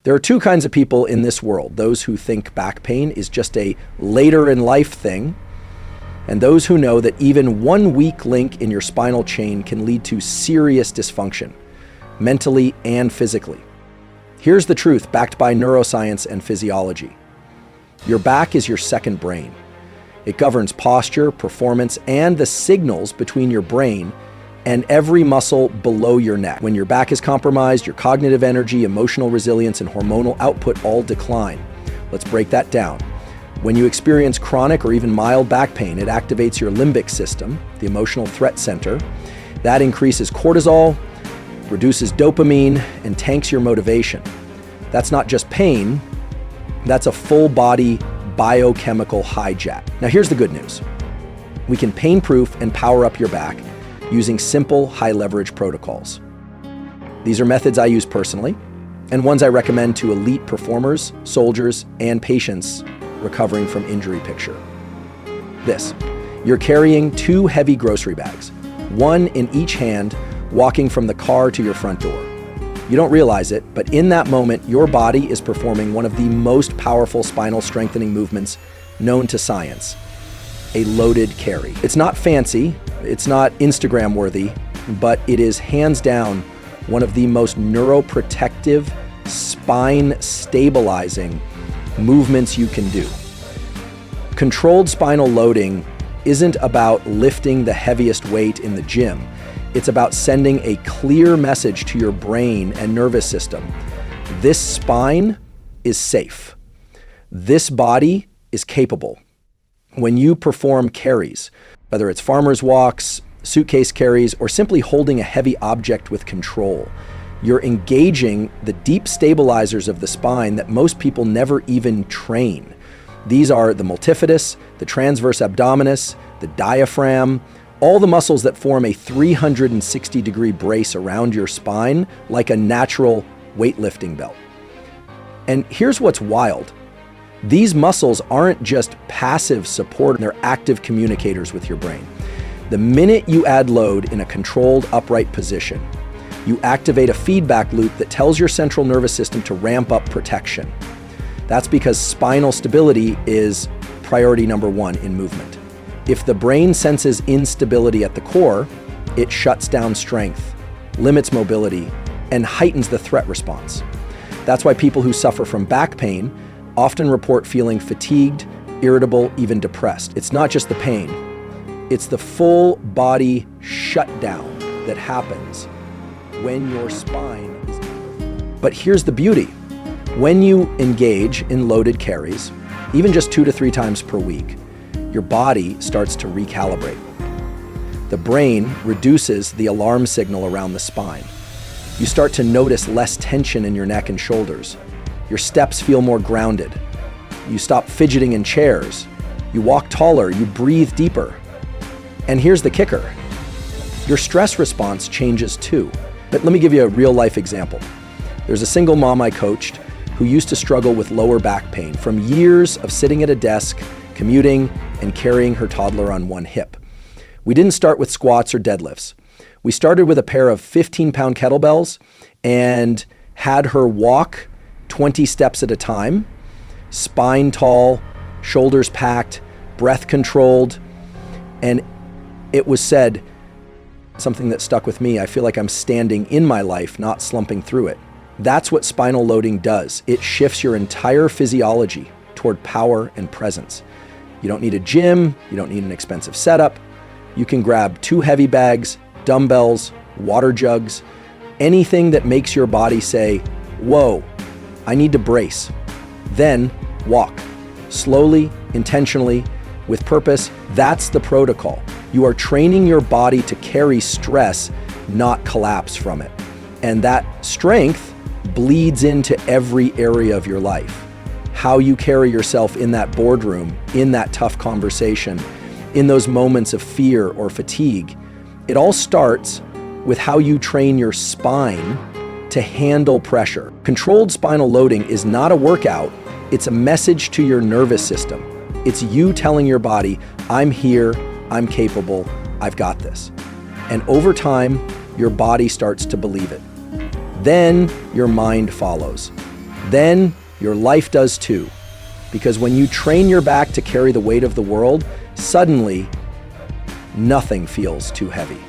There are two kinds of people in this world: those who think back pain is just a later in life thing, and those who know that even one weak link in your spinal chain can lead to serious dysfunction, mentally and physically. Here's the truth, backed by neuroscience and physiology. Your back is your second brain. It governs posture, performance, and the signals between your brain and every muscle below your neck. When your back is compromised, your cognitive energy, emotional resilience, and hormonal output all decline. Let's break that down. When you experience chronic or even mild back pain, it activates your limbic system, the emotional threat center. That increases cortisol, reduces dopamine, and tanks your motivation. That's not just pain, that's a full-body biochemical hijack. Now here's the good news. We can pain-proof and power up your back using simple, high-leverage protocols. These are methods I use personally, and ones I recommend to elite performers, soldiers, and patients recovering from injury picture. You're carrying 2 heavy grocery bags, one in each hand, walking from the car to your front door. You don't realize it, but in that moment, your body is performing one of the most powerful spinal strengthening movements known to science: a loaded carry. It's not fancy, it's not Instagram worthy, but it is hands down one of the most neuroprotective, spine stabilizing movements you can do. Controlled spinal loading isn't about lifting the heaviest weight in the gym. It's about sending a clear message to your brain and nervous system. This spine is safe. This body is capable. When you perform carries, whether it's farmer's walks, suitcase carries, or simply holding a heavy object with control, you're engaging the deep stabilizers of the spine that most people never even train. These are the multifidus, the transverse abdominis, the diaphragm, all the muscles that form a 360-degree brace around your spine like a natural weightlifting belt. And here's what's wild. These muscles aren't just passive support, they're active communicators with your brain. The minute you add load in a controlled upright position, you activate a feedback loop that tells your central nervous system to ramp up protection. That's because spinal stability is priority number 1 in movement. If the brain senses instability at the core, it shuts down strength, limits mobility, and heightens the threat response. That's why people who suffer from back pain often report feeling fatigued, irritable, even depressed. It's not just the pain, it's the full body shutdown that happens when your spine is. But here's the beauty. When you engage in loaded carries, even just 2 to 3 times per week, your body starts to recalibrate. The brain reduces the alarm signal around the spine. You start to notice less tension in your neck and shoulders. Your steps feel more grounded. You stop fidgeting in chairs. You walk taller, you breathe deeper. And here's the kicker. Your stress response changes too. But let me give you a real life example. There's a single mom I coached who used to struggle with lower back pain from years of sitting at a desk, commuting, and carrying her toddler on one hip. We didn't start with squats or deadlifts. We started with a pair of 15-pound kettlebells and had her walk 20 steps at a time, spine tall, shoulders packed, breath controlled, and it was said, something that stuck with me, I feel like I'm standing in my life, not slumping through it. That's what spinal loading does. It shifts your entire physiology toward power and presence. You don't need a gym, you don't need an expensive setup. You can grab 2 heavy bags, dumbbells, water jugs, anything that makes your body say, whoa, I need to brace. Then walk, slowly, intentionally, with purpose. That's the protocol. You are training your body to carry stress, not collapse from it. And that strength bleeds into every area of your life. How you carry yourself in that boardroom, in that tough conversation, in those moments of fear or fatigue. It all starts with how you train your spine to handle pressure. Controlled spinal loading is not a workout, it's a message to your nervous system. It's you telling your body, I'm here, I'm capable, I've got this. And over time, your body starts to believe it. Then your mind follows. then your life does too. Because when you train your back to carry the weight of the world, suddenly nothing feels too heavy.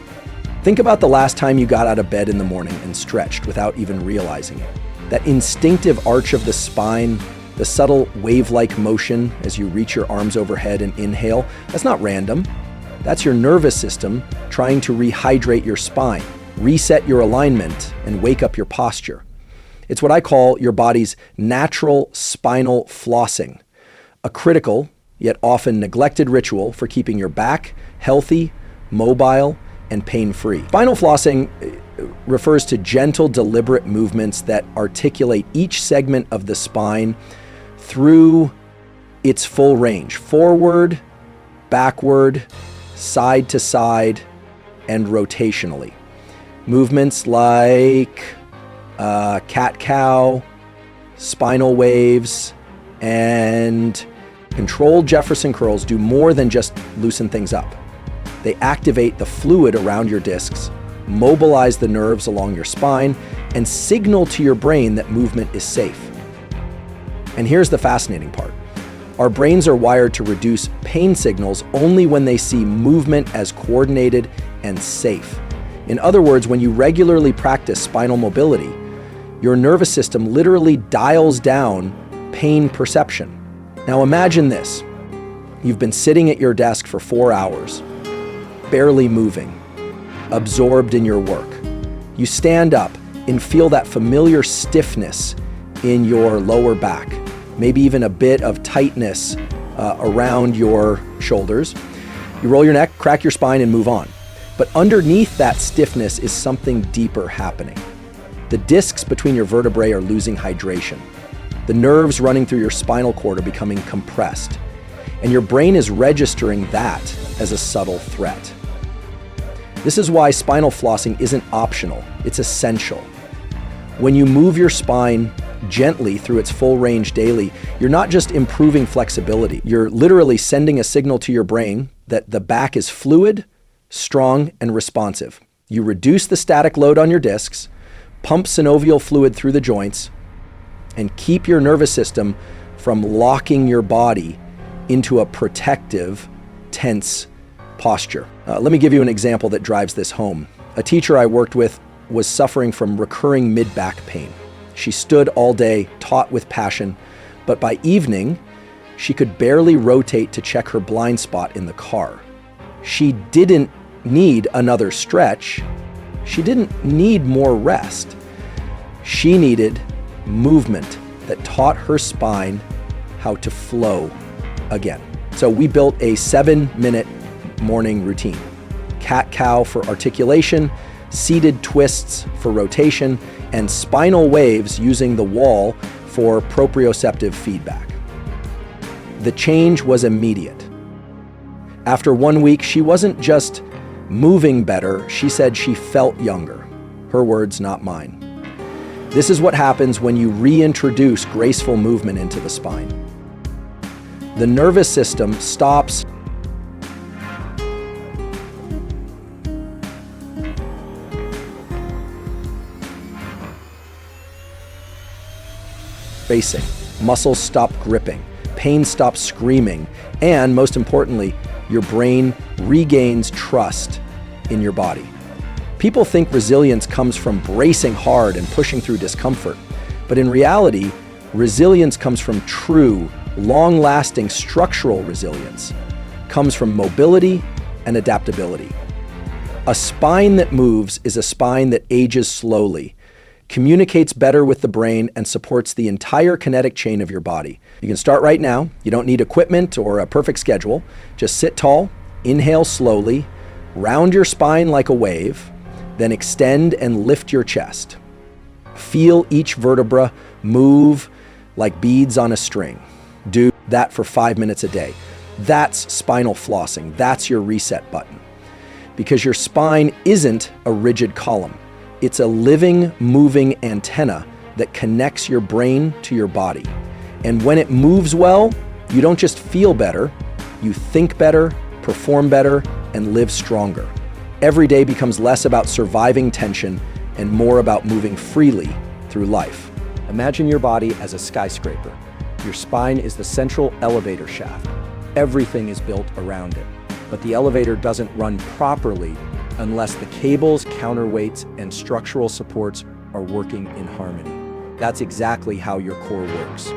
Think about the last time you got out of bed in the morning and stretched without even realizing it. That instinctive arch of the spine, the subtle wave-like motion as you reach your arms overhead and inhale, that's not random. That's your nervous system trying to rehydrate your spine, reset your alignment, and wake up your posture. It's what I call your body's natural spinal flossing, a critical, yet often neglected ritual for keeping your back healthy, mobile, and pain-free. Spinal flossing refers to gentle, deliberate movements that articulate each segment of the spine through its full range, forward, backward, side to side, and rotationally. Movements like cat-cow, spinal waves, and controlled Jefferson curls do more than just loosen things up. They activate the fluid around your discs, mobilize the nerves along your spine, and signal to your brain that movement is safe. And here's the fascinating part. Our brains are wired to reduce pain signals only when they see movement as coordinated and safe. In other words, when you regularly practice spinal mobility, your nervous system literally dials down pain perception. Now imagine this. You've been sitting at your desk for 4 hours, barely moving, absorbed in your work. You stand up and feel that familiar stiffness in your lower back, maybe even a bit of tightness around your shoulders. You roll your neck, crack your spine, and move on. But underneath that stiffness is something deeper happening. The discs between your vertebrae are losing hydration. The nerves running through your spinal cord are becoming compressed. And your brain is registering that as a subtle threat. This is why spinal flossing isn't optional, it's essential. When you move your spine gently through its full range daily, you're not just improving flexibility, you're literally sending a signal to your brain that the back is fluid, strong, and responsive. You reduce the static load on your discs, pump synovial fluid through the joints, and keep your nervous system from locking your body into a protective, tense posture. Let me give you an example that drives this home. A teacher I worked with was suffering from recurring mid-back pain. She stood all day, taught with passion, but by evening, she could barely rotate to check her blind spot in the car. She didn't need another stretch. She didn't need more rest. She needed movement that taught her spine how to flow again. So we built a 7-minute morning routine. Cat-cow for articulation, seated twists for rotation, and spinal waves using the wall for proprioceptive feedback. The change was immediate. After 1 week, she wasn't just moving better, she said she felt younger. Her words, not mine. This is what happens when you reintroduce graceful movement into the spine. The nervous system stops racing, muscles stop gripping, pain stops screaming, and most importantly, your brain regains trust in your body. People think resilience comes from bracing hard and pushing through discomfort, but in reality, resilience comes from true, long-lasting structural resilience, comes from mobility and adaptability. A spine that moves is a spine that ages slowly, communicates better with the brain, and supports the entire kinetic chain of your body. You can start right now. You don't need equipment or a perfect schedule. Just sit tall, inhale slowly, round your spine like a wave, then extend and lift your chest. Feel each vertebra move like beads on a string. Do that for 5 minutes a day. That's spinal flossing. That's your reset button. Because your spine isn't a rigid column. It's a living, moving antenna that connects your brain to your body. And when it moves well, you don't just feel better, you think better, perform better, and live stronger. Every day becomes less about surviving tension and more about moving freely through life. Imagine your body as a skyscraper. Your spine is the central elevator shaft. Everything is built around it. But the elevator doesn't run properly unless the cables, counterweights, and structural supports are working in harmony. That's exactly how your core works.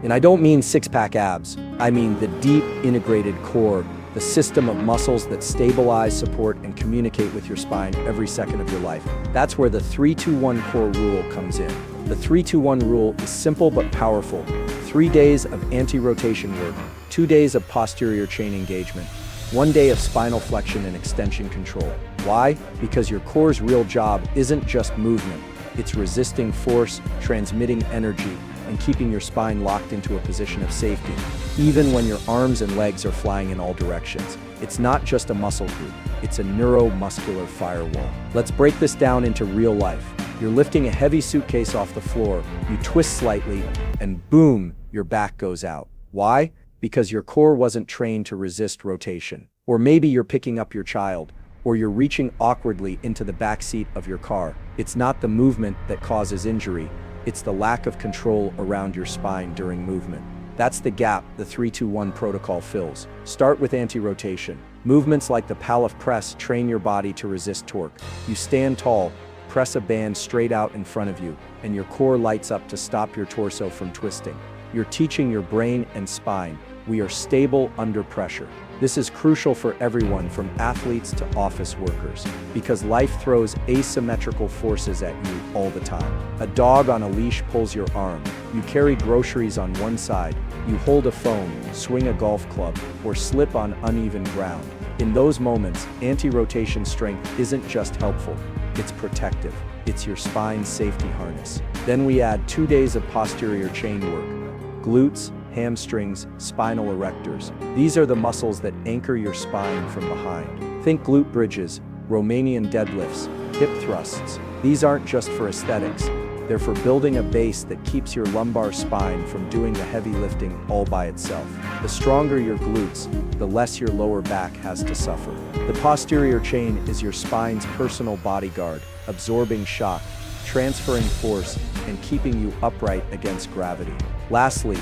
And I don't mean six-pack abs. I mean the deep, integrated core, the system of muscles that stabilize, support, and communicate with your spine every second of your life. That's where the 3-2-1 core rule comes in. The 3-2-1 rule is simple but powerful. 3 days of anti-rotation work, 2 days of posterior chain engagement, 1 day of spinal flexion and extension control. Why? Because your core's real job isn't just movement. It's resisting force, transmitting energy, and keeping your spine locked into a position of safety, even when your arms and legs are flying in all directions. It's not just a muscle group, it's a neuromuscular firewall. Let's break this down into real life. You're lifting a heavy suitcase off the floor, you twist slightly, and boom, your back goes out. Why? Because your core wasn't trained to resist rotation. Or maybe you're picking up your child, or you're reaching awkwardly into the back seat of your car. It's not the movement that causes injury, it's the lack of control around your spine during movement. That's the gap the 3-2-1 protocol fills. Start with anti-rotation. Movements like the Pallof press train your body to resist torque. You stand tall, press a band straight out in front of you, and your core lights up to stop your torso from twisting. You're teaching your brain and spine, we are stable under pressure. This is crucial for everyone from athletes to office workers, because life throws asymmetrical forces at you all the time. A dog on a leash pulls your arm, you carry groceries on one side, you hold a phone, swing a golf club, or slip on uneven ground. In those moments, anti-rotation strength isn't just helpful, it's protective. It's your spine's safety harness. Then we add 2 days of posterior chain work. Glutes, hamstrings, spinal erectors. These are the muscles that anchor your spine from behind. Think glute bridges, Romanian deadlifts, hip thrusts. These aren't just for aesthetics. They're for building a base that keeps your lumbar spine from doing the heavy lifting all by itself. The stronger your glutes, the less your lower back has to suffer. The posterior chain is your spine's personal bodyguard, absorbing shock, transferring force, and keeping you upright against gravity. Lastly,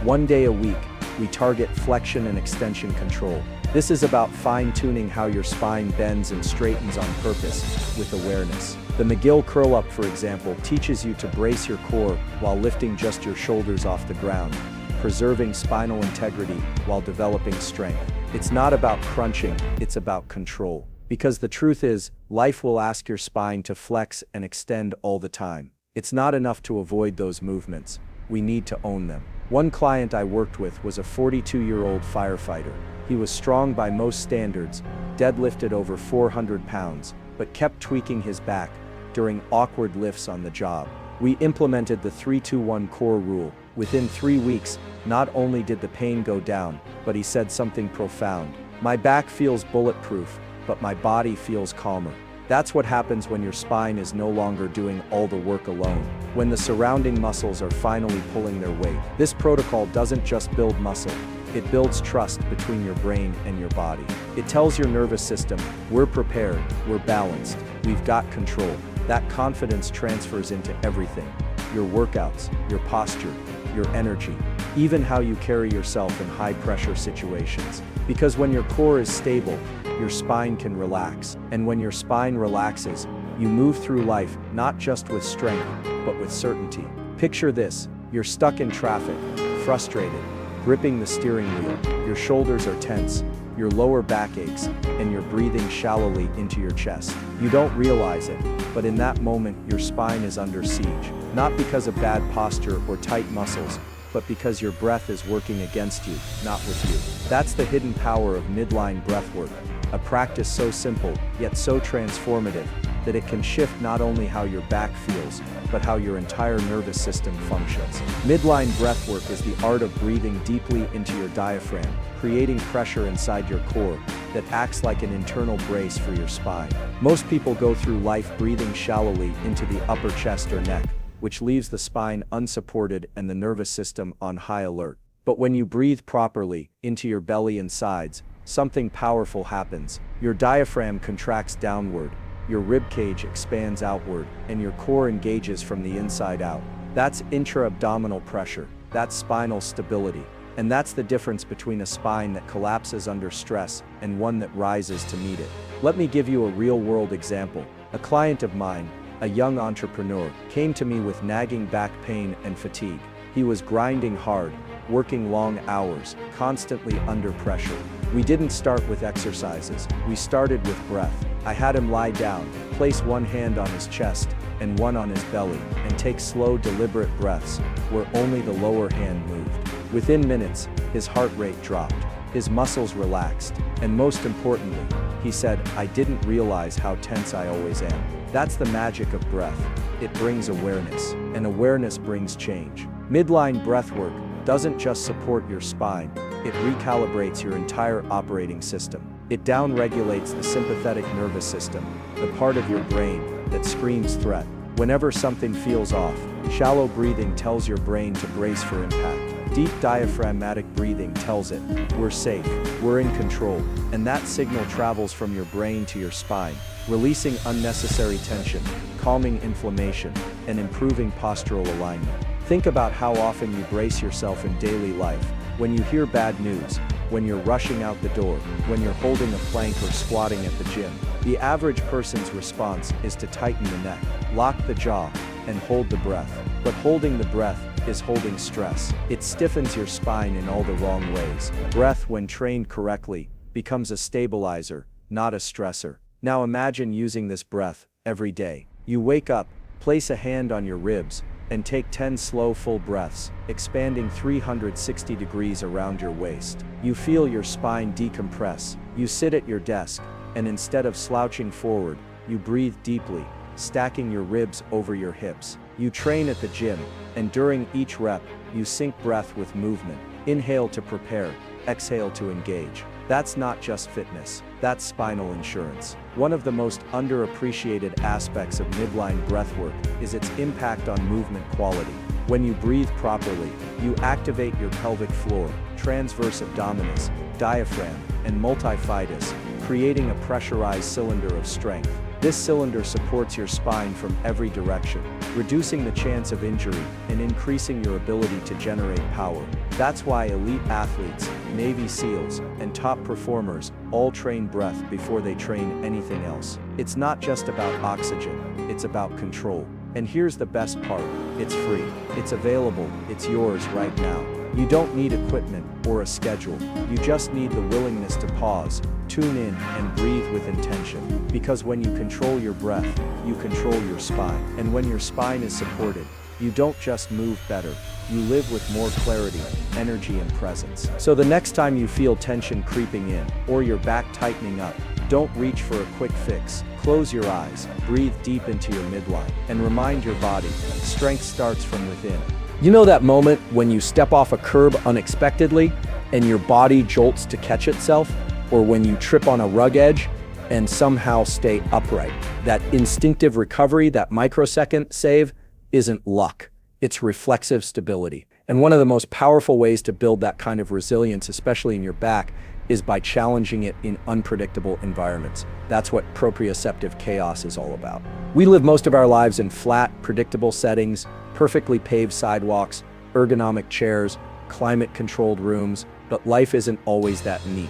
1 day a week, we target flexion and extension control. This is about fine-tuning how your spine bends and straightens on purpose, with awareness. The McGill curl-up, for example, teaches you to brace your core while lifting just your shoulders off the ground, preserving spinal integrity while developing strength. It's not about crunching, it's about control. Because the truth is, life will ask your spine to flex and extend all the time. It's not enough to avoid those movements. We need to own them. One client I worked with was a 42-year-old firefighter. He was strong by most standards, deadlifted over 400 pounds, but kept tweaking his back during awkward lifts on the job. We implemented the 3-2-1 core rule. Within 3 weeks, not only did the pain go down, but he said something profound. "My back feels bulletproof, but my body feels calmer." That's what happens when your spine is no longer doing all the work alone, when the surrounding muscles are finally pulling their weight. This protocol doesn't just build muscle, it builds trust between your brain and your body. It tells your nervous system, we're prepared, we're balanced, we've got control. That confidence transfers into everything. Your workouts, your posture, your energy, even how you carry yourself in high-pressure situations. Because when your core is stable, your spine can relax. And when your spine relaxes, you move through life not just with strength, but with certainty. Picture this, you're stuck in traffic, frustrated, gripping the steering wheel, your shoulders are tense, your lower back aches, and you're breathing shallowly into your chest. You don't realize it, but in that moment, your spine is under siege. Not because of bad posture or tight muscles, but because your breath is working against you, not with you. That's the hidden power of midline breathwork, a practice so simple, yet so transformative, that it can shift not only how your back feels, but how your entire nervous system functions. Midline breathwork is the art of breathing deeply into your diaphragm, creating pressure inside your core that acts like an internal brace for your spine. Most people go through life breathing shallowly into the upper chest or neck, which leaves the spine unsupported and the nervous system on high alert. But when you breathe properly into your belly and sides, something powerful happens. Your diaphragm contracts downward, your rib cage expands outward, and your core engages from the inside out. That's intra-abdominal pressure. That's spinal stability. And that's the difference between a spine that collapses under stress and one that rises to meet it. Let me give you a real-world example. A client of mine, a young entrepreneur, came to me with nagging back pain and fatigue. He was grinding hard, working long hours, constantly under pressure. We didn't start with exercises. We started with breath. I had him lie down, place one hand on his chest and one on his belly, and take slow, deliberate breaths where only the lower hand moved. Within minutes, his heart rate dropped, his muscles relaxed, and most importantly, he said, "I didn't realize how tense I always am." That's the magic of breath. It brings awareness, and awareness brings change. Midline breathwork doesn't just support your spine, it recalibrates your entire operating system. It downregulates the sympathetic nervous system, the part of your brain that screams threat. Whenever something feels off, shallow breathing tells your brain to brace for impact. Deep diaphragmatic breathing tells it, we're safe, we're in control, and that signal travels from your brain to your spine, releasing unnecessary tension, calming inflammation, and improving postural alignment. Think about how often you brace yourself in daily life. When you hear bad news, when you're rushing out the door, when you're holding a plank or squatting at the gym. The average person's response is to tighten the neck, lock the jaw, and hold the breath. But holding the breath is holding stress. It stiffens your spine in all the wrong ways. Breath, when trained correctly, becomes a stabilizer, not a stressor. Now imagine using this breath every day. You wake up, place a hand on your ribs, and take 10 slow full breaths, expanding 360 degrees around your waist. You feel your spine decompress. You sit at your desk, and instead of slouching forward, you breathe deeply, stacking your ribs over your hips. You train at the gym, and during each rep, you sync breath with movement. Inhale to prepare, exhale to engage. That's not just fitness, that's spinal insurance. One of the most underappreciated aspects of midline breathwork is its impact on movement quality. When you breathe properly, you activate your pelvic floor, transverse abdominis, diaphragm, and multifidus, creating a pressurized cylinder of strength. This cylinder supports your spine from every direction, reducing the chance of injury and increasing your ability to generate power. That's why elite athletes, Navy SEALs, and top performers all train breath before they train anything else. It's not just about oxygen, it's about control. And here's the best part, it's free, it's available, it's yours right now. You don't need equipment or a schedule, you just need the willingness to pause, tune in, and breathe with intention. Because when you control your breath, you control your spine. And when your spine is supported, you don't just move better, you live with more clarity, energy, and presence. So the next time you feel tension creeping in, or your back tightening up, don't reach for a quick fix. Close your eyes, breathe deep into your midline, and remind your body, strength starts from within. You know that moment when you step off a curb unexpectedly and your body jolts to catch itself? Or when you trip on a rug edge and somehow stay upright? That instinctive recovery, that microsecond save, isn't luck. It's reflexive stability. And one of the most powerful ways to build that kind of resilience, especially in your back, is by challenging it in unpredictable environments. That's what proprioceptive chaos is all about. We live most of our lives in flat, predictable settings, perfectly paved sidewalks, ergonomic chairs, climate-controlled rooms, but life isn't always that neat.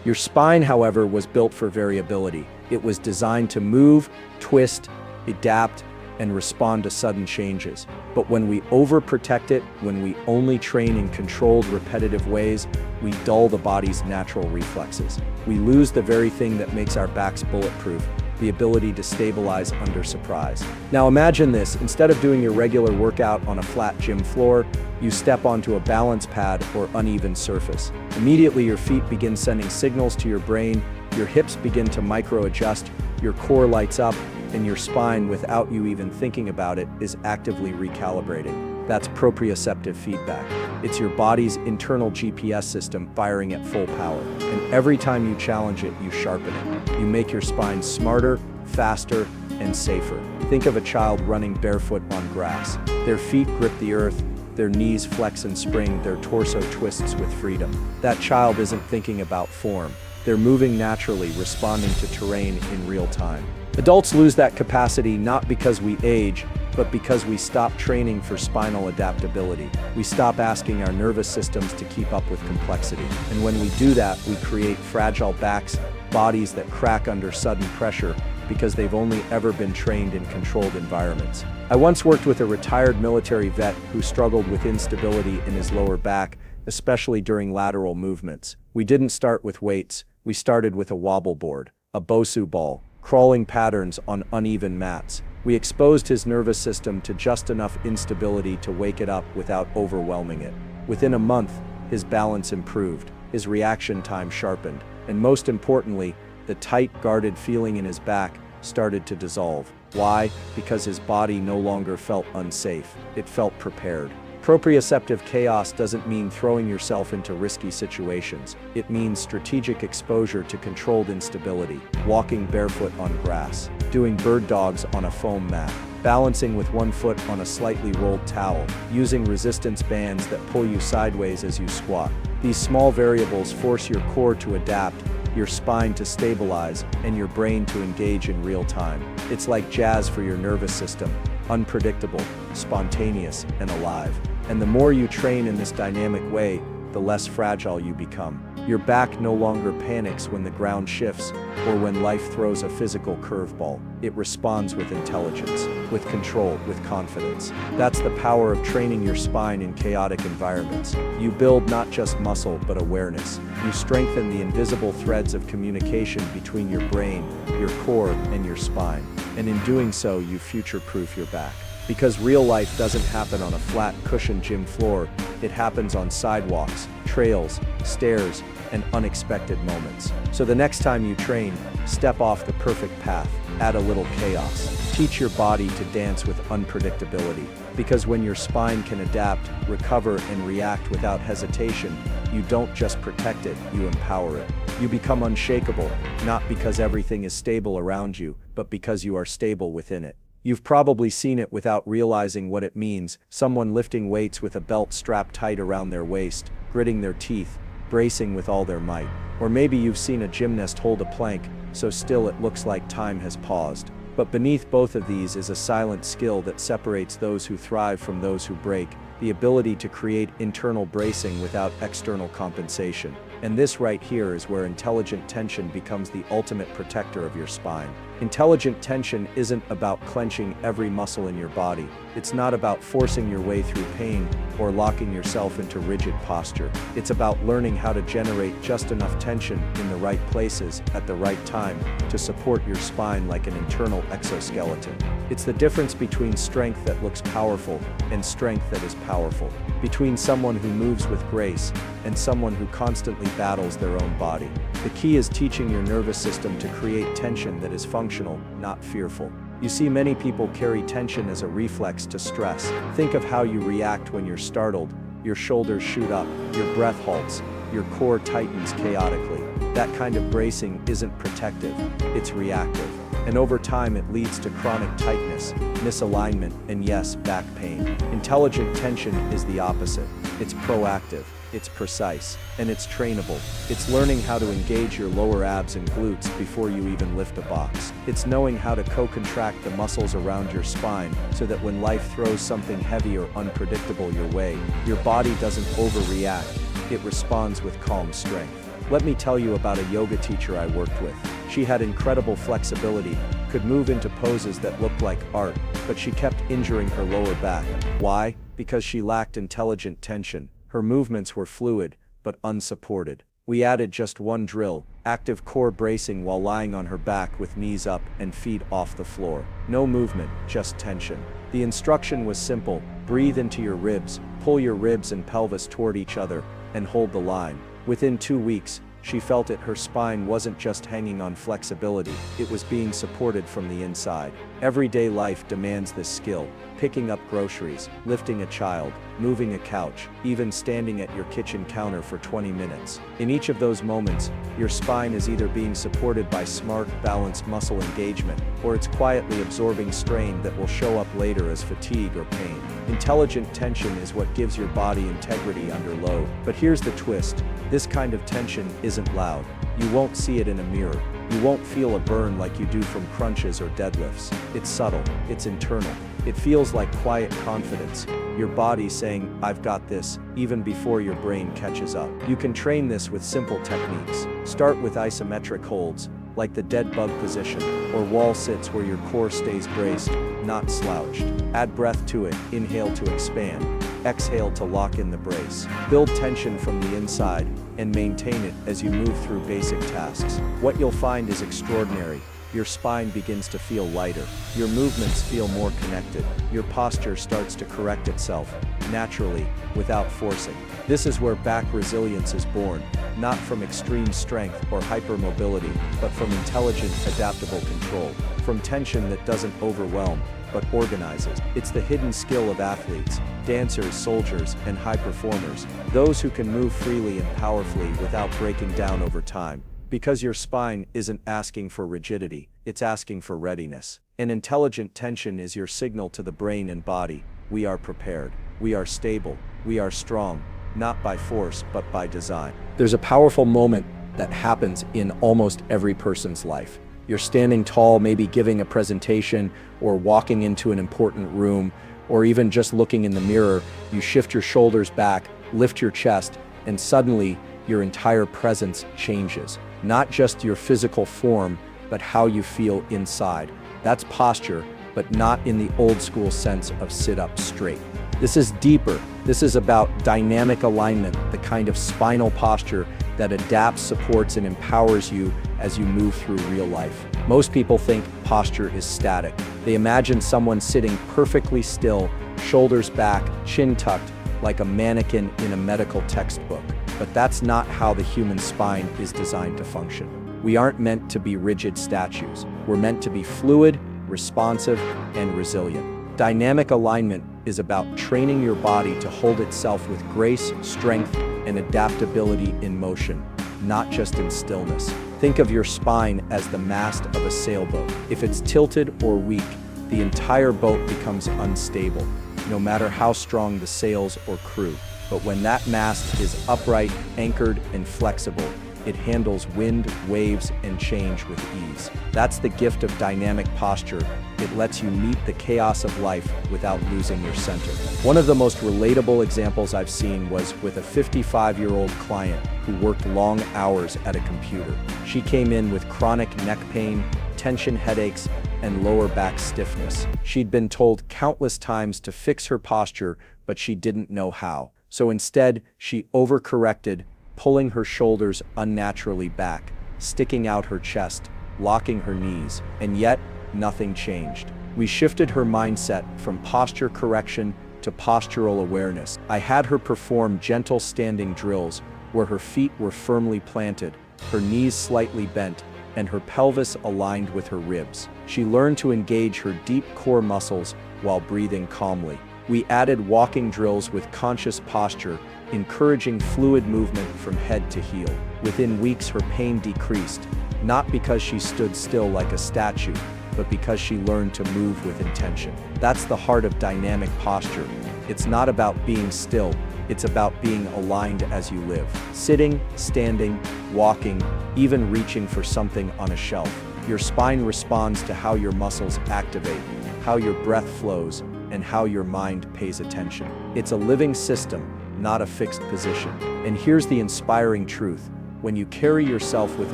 Your spine, however, was built for variability. It was designed to move, twist, adapt, and respond to sudden changes. But when we overprotect it, when we only train in controlled, repetitive ways, we dull the body's natural reflexes. We lose the very thing that makes our backs bulletproof, the ability to stabilize under surprise. Now imagine this, instead of doing your regular workout on a flat gym floor, you step onto a balance pad or uneven surface. Immediately your feet begin sending signals to your brain, your hips begin to micro-adjust, your core lights up, and your spine, without you even thinking about it, is actively recalibrated. That's proprioceptive feedback. It's your body's internal GPS system firing at full power. And every time you challenge it, you sharpen it. You make your spine smarter, faster, and safer. Think of a child running barefoot on grass. Their feet grip the earth, their knees flex and spring, their torso twists with freedom. That child isn't thinking about form. They're moving naturally, responding to terrain in real time. Adults lose that capacity not because we age, but because we stop training for spinal adaptability. We stop asking our nervous systems to keep up with complexity. And when we do that, we create fragile backs, bodies that crack under sudden pressure because they've only ever been trained in controlled environments. I once worked with a retired military vet who struggled with instability in his lower back, especially during lateral movements. We didn't start with weights. We started with a wobble board, a Bosu ball, crawling patterns on uneven mats. We exposed his nervous system to just enough instability to wake it up without overwhelming it. Within a month, his balance improved, his reaction time sharpened, and most importantly, the tight, guarded feeling in his back started to dissolve. Why? Because his body no longer felt unsafe. It felt prepared. Proprioceptive chaos doesn't mean throwing yourself into risky situations. It means strategic exposure to controlled instability, walking barefoot on grass, doing bird dogs on a foam mat, balancing with one foot on a slightly rolled towel, using resistance bands that pull you sideways as you squat. These small variables force your core to adapt, your spine to stabilize, and your brain to engage in real time. It's like jazz for your nervous system, unpredictable, spontaneous, and alive. And the more you train in this dynamic way, the less fragile you become. Your back no longer panics when the ground shifts or when life throws a physical curveball. It responds with intelligence, with control, with confidence. That's the power of training your spine in chaotic environments. You build not just muscle, but awareness. You strengthen the invisible threads of communication between your brain, your core, and your spine. And in doing so, you future-proof your back. Because real life doesn't happen on a flat, cushioned gym floor. It happens on sidewalks, trails, stairs, and unexpected moments. So the next time you train, step off the perfect path, add a little chaos. Teach your body to dance with unpredictability. Because when your spine can adapt, recover, and react without hesitation, you don't just protect it, you empower it. You become unshakable, not because everything is stable around you, but because you are stable within it. You've probably seen it without realizing what it means. Someone lifting weights with a belt strapped tight around their waist, gritting their teeth, bracing with all their might. Or maybe you've seen a gymnast hold a plank, so still it looks like time has paused. But beneath both of these is a silent skill that separates those who thrive from those who break, the ability to create internal bracing without external compensation. And this right here is where intelligent tension becomes the ultimate protector of your spine. Intelligent tension isn't about clenching every muscle in your body. It's not about forcing your way through pain or locking yourself into rigid posture. It's about learning how to generate just enough tension in the right places at the right time to support your spine like an internal exoskeleton. It's the difference between strength that looks powerful and strength that is powerful. Between someone who moves with grace and someone who constantly battles their own body. The key is teaching your nervous system to create tension that is functional, not fearful. You see, many people carry tension as a reflex to stress. Think of how you react when you're startled. Your shoulders shoot up, your breath halts, your core tightens chaotically. That kind of bracing isn't protective, it's reactive. And over time it leads to chronic tightness, misalignment, and yes, back pain. Intelligent tension is the opposite. It's proactive, it's precise, and it's trainable. It's learning how to engage your lower abs and glutes before you even lift a box. It's knowing how to co-contract the muscles around your spine so that when life throws something heavy or unpredictable your way, your body doesn't overreact, it responds with calm strength. Let me tell you about a yoga teacher I worked with. She had incredible flexibility, could move into poses that looked like art, but she kept injuring her lower back. Why? Because she lacked intelligent tension. Her movements were fluid, but unsupported. We added just one drill, active core bracing while lying on her back with knees up and feet off the floor. No movement, just tension. The instruction was simple: breathe into your ribs, pull your ribs and pelvis toward each other, and hold the line. Within 2 weeks, she felt it. Her spine wasn't just hanging on flexibility, it was being supported from the inside. Everyday life demands this skill. Picking up groceries, lifting a child, moving a couch, even standing at your kitchen counter for 20 minutes. In each of those moments, your spine is either being supported by smart, balanced muscle engagement, or it's quietly absorbing strain that will show up later as fatigue or pain. Intelligent tension is what gives your body integrity under load. But here's the twist: this kind of tension isn't loud. You won't see it in a mirror. You won't feel a burn like you do from crunches or deadlifts. It's subtle, it's internal. It feels like quiet confidence. Your body saying, "I've got this," even before your brain catches up. You can train this with simple techniques. Start with isometric holds, like the dead bug position, or wall sits where your core stays braced, not slouched. Add breath to it, inhale to expand, exhale to lock in the brace. Build tension from the inside and maintain it as you move through basic tasks. What you'll find is extraordinary. Your spine begins to feel lighter. Your movements feel more connected. Your posture starts to correct itself, naturally, without forcing. This is where back resilience is born, not from extreme strength or hypermobility, but from intelligent, adaptable control. From tension that doesn't overwhelm, but organizes. It's the hidden skill of athletes, dancers, soldiers, and high performers. Those who can move freely and powerfully without breaking down over time. Because your spine isn't asking for rigidity, it's asking for readiness. An intelligent tension is your signal to the brain and body. We are prepared. We are stable. We are strong, not by force, but by design. There's a powerful moment that happens in almost every person's life. You're standing tall, maybe giving a presentation or walking into an important room, or even just looking in the mirror. You shift your shoulders back, lift your chest, and suddenly your entire presence changes. Not just your physical form, but how you feel inside. That's posture, but not in the old school sense of sit up straight. This is deeper. This is about dynamic alignment, the kind of spinal posture that adapts, supports, and empowers you as you move through real life. Most people think posture is static. They imagine someone sitting perfectly still, shoulders back, chin tucked, like a mannequin in a medical textbook. But that's not how the human spine is designed to function. We aren't meant to be rigid statues. We're meant to be fluid, responsive, and resilient. Dynamic alignment is about training your body to hold itself with grace, strength, and adaptability in motion, not just in stillness. Think of your spine as the mast of a sailboat. If it's tilted or weak, the entire boat becomes unstable, no matter how strong the sails or crew. But when that mast is upright, anchored, and flexible, it handles wind, waves, and change with ease. That's the gift of dynamic posture. It lets you meet the chaos of life without losing your center. One of the most relatable examples I've seen was with a 55-year-old client who worked long hours at a computer. She came in with chronic neck pain, tension headaches, and lower back stiffness. She'd been told countless times to fix her posture, but she didn't know how. So instead, she overcorrected, pulling her shoulders unnaturally back, sticking out her chest, locking her knees, and yet nothing changed. We shifted her mindset from posture correction to postural awareness. I had her perform gentle standing drills where her feet were firmly planted, her knees slightly bent, and her pelvis aligned with her ribs. She learned to engage her deep core muscles while breathing calmly. We added walking drills with conscious posture, encouraging fluid movement from head to heel. Within weeks, her pain decreased, not because she stood still like a statue, but because she learned to move with intention. That's the heart of dynamic posture. It's not about being still, it's about being aligned as you live. Sitting, standing, walking, even reaching for something on a shelf. Your spine responds to how your muscles activate, how your breath flows, and how your mind pays attention. It's a living system, not a fixed position. And here's the inspiring truth. When you carry yourself with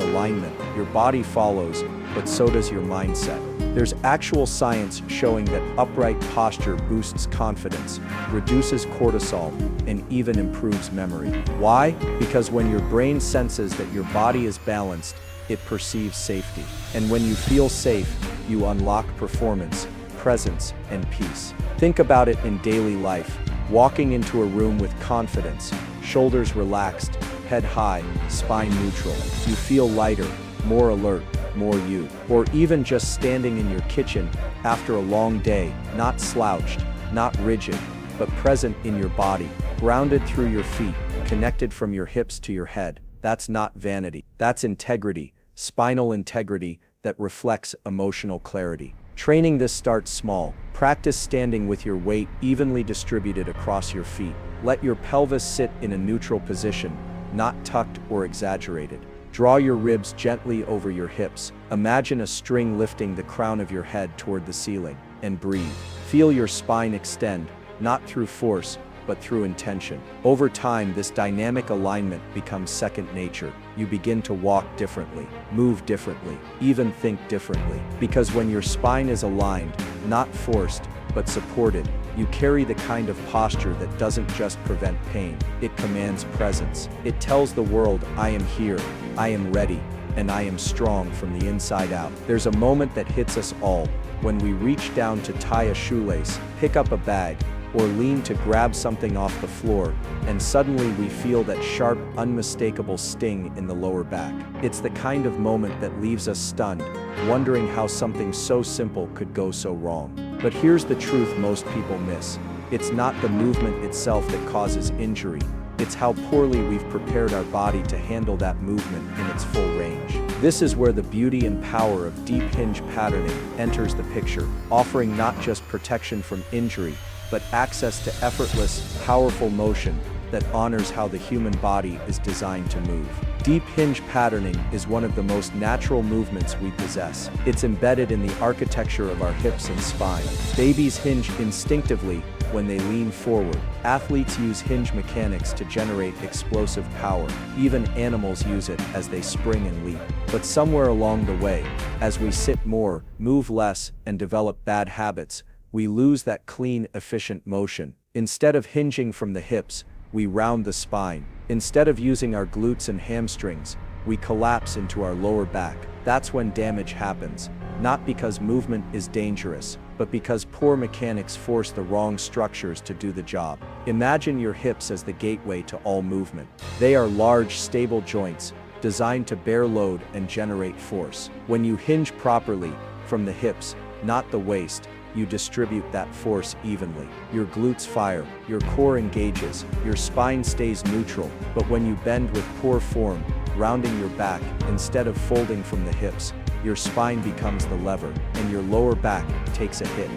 alignment, your body follows, but so does your mindset. There's actual science showing that upright posture boosts confidence, reduces cortisol, and even improves memory. Why? Because when your brain senses that your body is balanced, it perceives safety. And when you feel safe, you unlock performance, presence, and peace. Think about it in daily life. Walking into a room with confidence, shoulders relaxed, head high, spine neutral. You feel lighter, more alert, more you. Or even just standing in your kitchen after a long day, not slouched, not rigid, but present in your body, grounded through your feet, connected from your hips to your head. That's not vanity. That's integrity, spinal integrity that reflects emotional clarity. Training this starts small. Practice standing with your weight evenly distributed across your feet. Let your pelvis sit in a neutral position, not tucked or exaggerated. Draw your ribs gently over your hips. Imagine a string lifting the crown of your head toward the ceiling, and breathe. Feel your spine extend, not through force, but through intention. Over time, this dynamic alignment becomes second nature. You begin to walk differently, move differently, even think differently. Because when your spine is aligned, not forced, but supported, you carry the kind of posture that doesn't just prevent pain, it commands presence. It tells the world, I am here, I am ready, and I am strong from the inside out. There's a moment that hits us all, when we reach down to tie a shoelace, pick up a bag, or lean to grab something off the floor, and suddenly we feel that sharp, unmistakable sting in the lower back. It's the kind of moment that leaves us stunned, wondering how something so simple could go so wrong. But here's the truth most people miss. It's not the movement itself that causes injury. It's how poorly we've prepared our body to handle that movement in its full range. This is where the beauty and power of deep hinge patterning enters the picture, offering not just protection from injury, but access to effortless, powerful motion that honors how the human body is designed to move. Deep hinge patterning is one of the most natural movements we possess. It's embedded in the architecture of our hips and spine. Babies hinge instinctively when they lean forward. Athletes use hinge mechanics to generate explosive power. Even animals use it as they spring and leap. But somewhere along the way, as we sit more, move less, and develop bad habits, we lose that clean, efficient motion. Instead of hinging from the hips, we round the spine. Instead of using our glutes and hamstrings, we collapse into our lower back. That's when damage happens, not because movement is dangerous, but because poor mechanics force the wrong structures to do the job. Imagine your hips as the gateway to all movement. They are large, stable joints, designed to bear load and generate force. When you hinge properly, from the hips, not the waist, you distribute that force evenly. Your glutes fire, your core engages, your spine stays neutral. But when you bend with poor form, rounding your back, instead of folding from the hips, your spine becomes the lever, and your lower back takes a hit.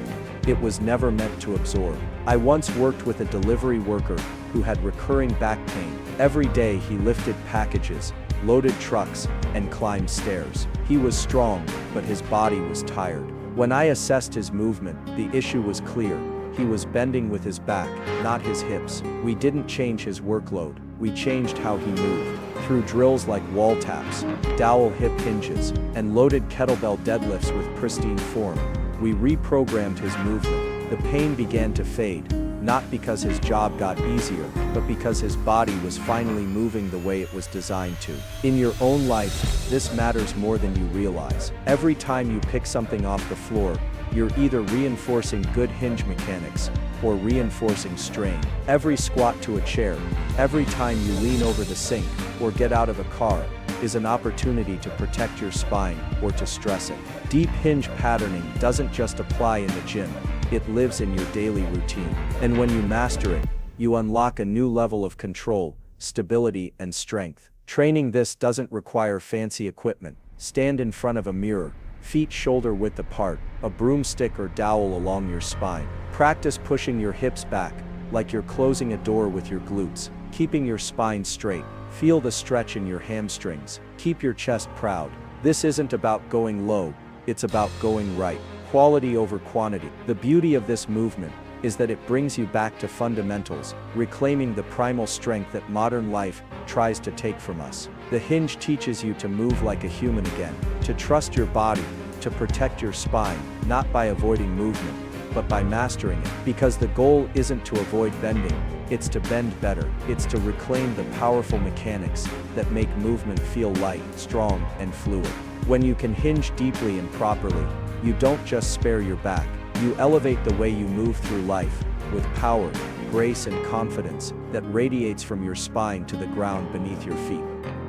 It was never meant to absorb. I once worked with a delivery worker who had recurring back pain. Every day he lifted packages, loaded trucks, and climbed stairs. He was strong, but his body was tired. When I assessed his movement, the issue was clear. He was bending with his back, not his hips. We didn't change his workload, we changed how he moved. Through drills like wall taps, dowel hip hinges, and loaded kettlebell deadlifts with pristine form, we reprogrammed his movement. The pain began to fade, not because his job got easier, but because his body was finally moving the way it was designed to. In your own life, this matters more than you realize. Every time you pick something off the floor, you're either reinforcing good hinge mechanics or reinforcing strain. Every squat to a chair, every time you lean over the sink or get out of a car, is an opportunity to protect your spine or to stress it. Deep hinge patterning doesn't just apply in the gym, it lives in your daily routine. And when you master it, you unlock a new level of control, stability, and strength. Training this doesn't require fancy equipment. Stand in front of a mirror, feet shoulder width apart, a broomstick or dowel along your spine. Practice pushing your hips back, like you're closing a door with your glutes, keeping your spine straight. Feel the stretch in your hamstrings. Keep your chest proud. This isn't about going low, it's about going right. Quality over quantity. The beauty of this movement is that it brings you back to fundamentals, reclaiming the primal strength that modern life tries to take from us. The hinge teaches you to move like a human again, to trust your body, to protect your spine, not by avoiding movement, but by mastering it. Because the goal isn't to avoid bending, it's to bend better. It's to reclaim the powerful mechanics that make movement feel light, strong, and fluid. When you can hinge deeply and properly, you don't just spare your back, you elevate the way you move through life, with power, grace, and confidence that radiates from your spine to the ground beneath your feet.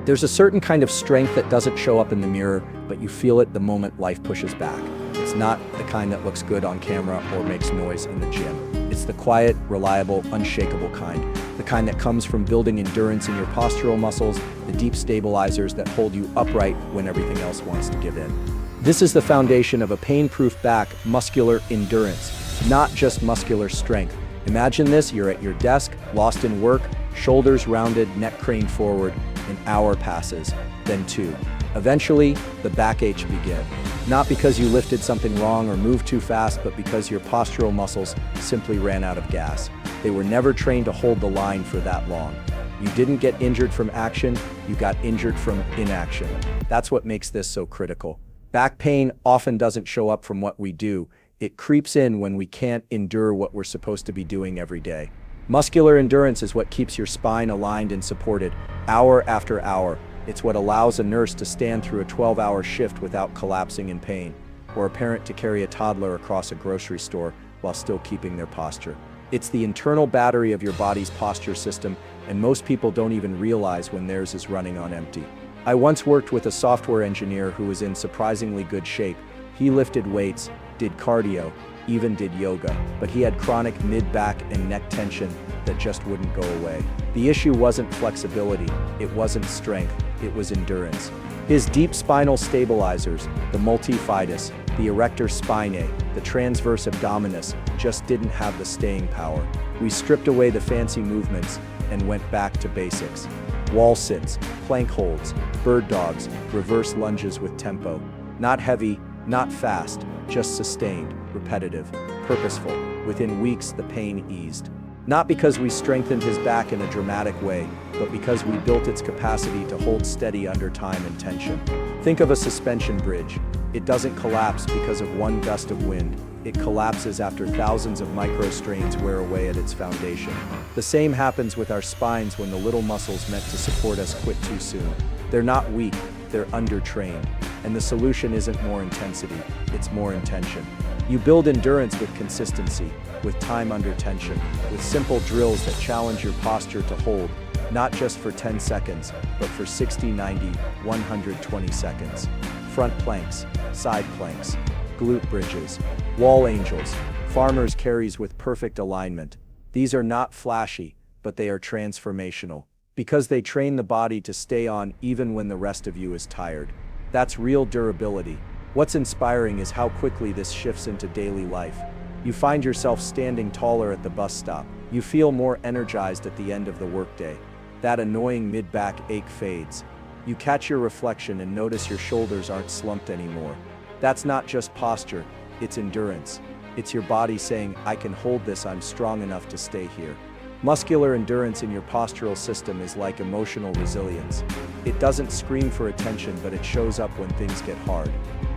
There's a certain kind of strength that doesn't show up in the mirror, but you feel it the moment life pushes back. It's not the kind that looks good on camera or makes noise in the gym. It's the quiet, reliable, unshakable kind. The kind that comes from building endurance in your postural muscles, the deep stabilizers that hold you upright when everything else wants to give in. This is the foundation of a pain-proof back, muscular endurance, not just muscular strength. Imagine this, you're at your desk, lost in work, shoulders rounded, neck craned forward, an hour passes. then 2. Eventually, the backache began. Not because you lifted something wrong or moved too fast, but because your postural muscles simply ran out of gas. They were never trained to hold the line for that long. You didn't get injured from action, you got injured from inaction. That's what makes this so critical. Back pain often doesn't show up from what we do. It creeps in when we can't endure what we're supposed to be doing every day. Muscular endurance is what keeps your spine aligned and supported, hour after hour. It's what allows a nurse to stand through a 12-hour shift without collapsing in pain, or a parent to carry a toddler across a grocery store while still keeping their posture. It's the internal battery of your body's posture system, and most people don't even realize when theirs is running on empty. I once worked with a software engineer who was in surprisingly good shape. He lifted weights, did cardio, even did yoga, but he had chronic mid-back and neck tension that just wouldn't go away. The issue wasn't flexibility, it wasn't strength, it was endurance. His deep spinal stabilizers, the multifidus, the erector spinae, the transverse abdominis, just didn't have the staying power. We stripped away the fancy movements and went back to basics. Wall sits, plank holds, bird dogs, reverse lunges with tempo. Not heavy, not fast, just sustained, repetitive, purposeful. Within weeks, the pain eased. Not because we strengthened his back in a dramatic way, but because we built its capacity to hold steady under time and tension. Think of a suspension bridge. It doesn't collapse because of one gust of wind. It collapses after thousands of micro strains wear away at its foundation. The same happens with our spines when the little muscles meant to support us quit too soon. They're not weak, they're undertrained. And the solution isn't more intensity, it's more intention. You build endurance with consistency, with time under tension, with simple drills that challenge your posture to hold, not just for 10 seconds, but for 60, 90, 120 seconds. Front planks, side planks, glute bridges, wall angels, farmer's carries with perfect alignment. These are not flashy, but they are transformational, because they train the body to stay on even when the rest of you is tired. That's real durability. What's inspiring is how quickly this shifts into daily life. You find yourself standing taller at the bus stop. You feel more energized at the end of the workday. That annoying mid-back ache fades. You catch your reflection and notice your shoulders aren't slumped anymore. That's not just posture, it's endurance. It's your body saying, I can hold this, I'm strong enough to stay here. Muscular endurance in your postural system is like emotional resilience. It doesn't scream for attention, but it shows up when things get hard.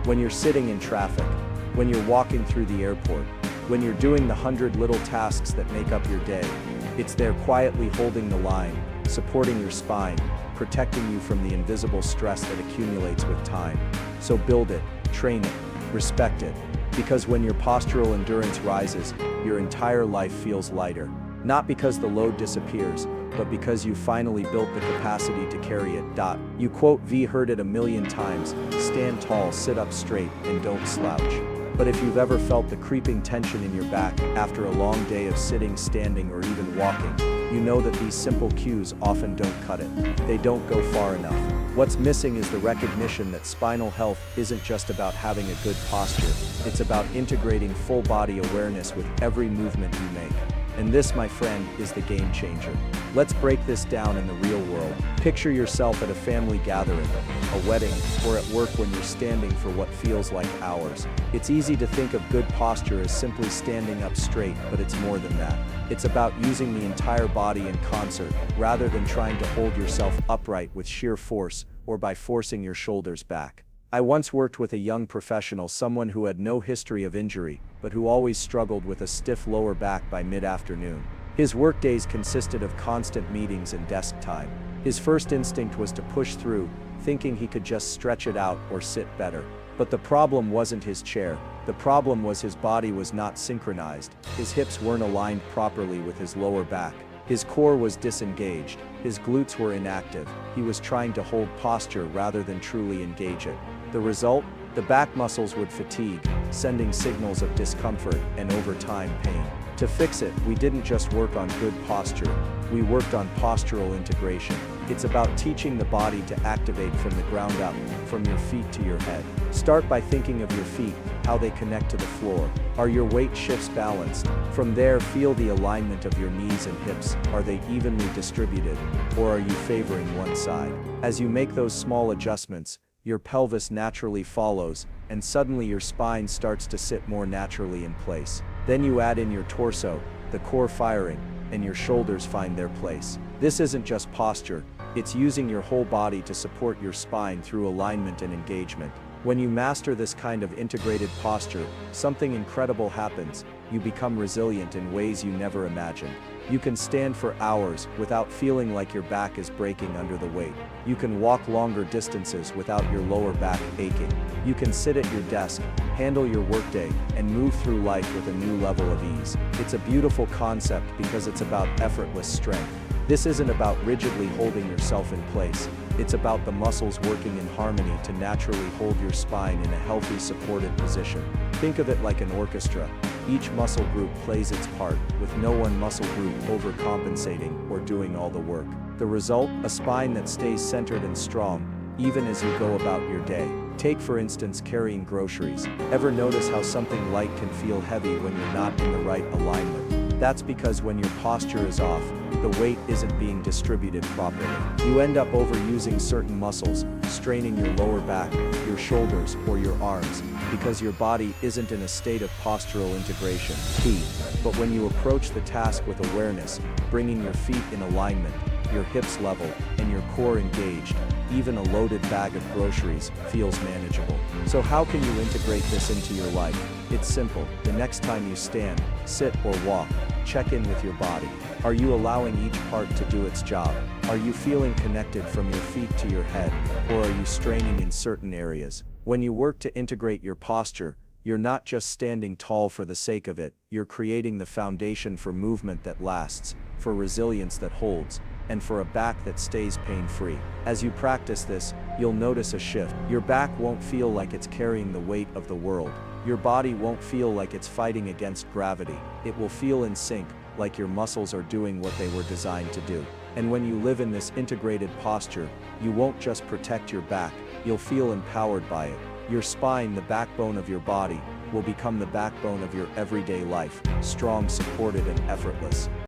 When you're sitting in traffic, when you're walking through the airport, when you're doing the 100 little tasks that make up your day. It's there quietly holding the line, supporting your spine, protecting you from the invisible stress that accumulates with time. So build it, train it, respect it, because when your postural endurance rises, your entire life feels lighter. Not because the load disappears, but because you finally built the capacity to carry it. You quote heard it a million times, stand tall, sit up straight, and don't slouch. But if you've ever felt the creeping tension in your back after a long day of sitting, standing, or even walking, you know that these simple cues often don't cut it. They don't go far enough. What's missing is the recognition that spinal health isn't just about having a good posture. It's about integrating full body awareness with every movement you make. And this, my friend, is the game changer. Let's break this down in the real world. Picture yourself at a family gathering, a wedding, or at work when you're standing for what feels like hours. It's easy to think of good posture as simply standing up straight, but it's more than that. It's about using the entire body in concert, rather than trying to hold yourself upright with sheer force or by forcing your shoulders back. I once worked with a young professional, someone who had no history of injury, but who always struggled with a stiff lower back by mid-afternoon. His workdays consisted of constant meetings and desk time. His first instinct was to push through, thinking he could just stretch it out or sit better. But the problem wasn't his chair. The problem was his body was not synchronized. His hips weren't aligned properly with his lower back. His core was disengaged. His glutes were inactive. He was trying to hold posture rather than truly engage it. The result? The back muscles would fatigue, sending signals of discomfort and over time pain. To fix it, we didn't just work on good posture, we worked on postural integration. It's about teaching the body to activate from the ground up, from your feet to your head. Start by thinking of your feet, how they connect to the floor. Are your weight shifts balanced? From there, feel the alignment of your knees and hips. Are they evenly distributed, or are you favoring one side? As you make those small adjustments, your pelvis naturally follows, and suddenly your spine starts to sit more naturally in place. Then you add in your torso, the core firing, and your shoulders find their place. This isn't just posture, it's using your whole body to support your spine through alignment and engagement. When you master this kind of integrated posture, something incredible happens. You become resilient in ways you never imagined. You can stand for hours without feeling like your back is breaking under the weight. You can walk longer distances without your lower back aching. You can sit at your desk, handle your workday, and move through life with a new level of ease. It's a beautiful concept because it's about effortless strength. This isn't about rigidly holding yourself in place. It's about the muscles working in harmony to naturally hold your spine in a healthy, supported position. Think of it like an orchestra. Each muscle group plays its part, with no one muscle group overcompensating or doing all the work. The result? A spine that stays centered and strong, even as you go about your day. Take for instance carrying groceries. Ever notice how something light can feel heavy when you're not in the right alignment? That's because when your posture is off, the weight isn't being distributed properly. You end up overusing certain muscles, straining your lower back, your shoulders, or your arms, because your body isn't in a state of postural integration. Key. But when you approach the task with awareness, bringing your feet in alignment, your hips level, and your core engaged, even a loaded bag of groceries feels manageable. So how can you integrate this into your life? It's simple. The next time you stand, sit, or walk, check in with your body. Are you allowing each part to do its job? Are you feeling connected from your feet to your head, or are you straining in certain areas? When you work to integrate your posture, you're not just standing tall for the sake of it, you're creating the foundation for movement that lasts, for resilience that holds, and for a back that stays pain-free. As you practice this, you'll notice a shift. Your back won't feel like it's carrying the weight of the world. Your body won't feel like it's fighting against gravity. It will feel in sync, like your muscles are doing what they were designed to do. And when you live in this integrated posture, you won't just protect your back, you'll feel empowered by it. Your spine, the backbone of your body, will become the backbone of your everyday life, strong, supported, and effortless.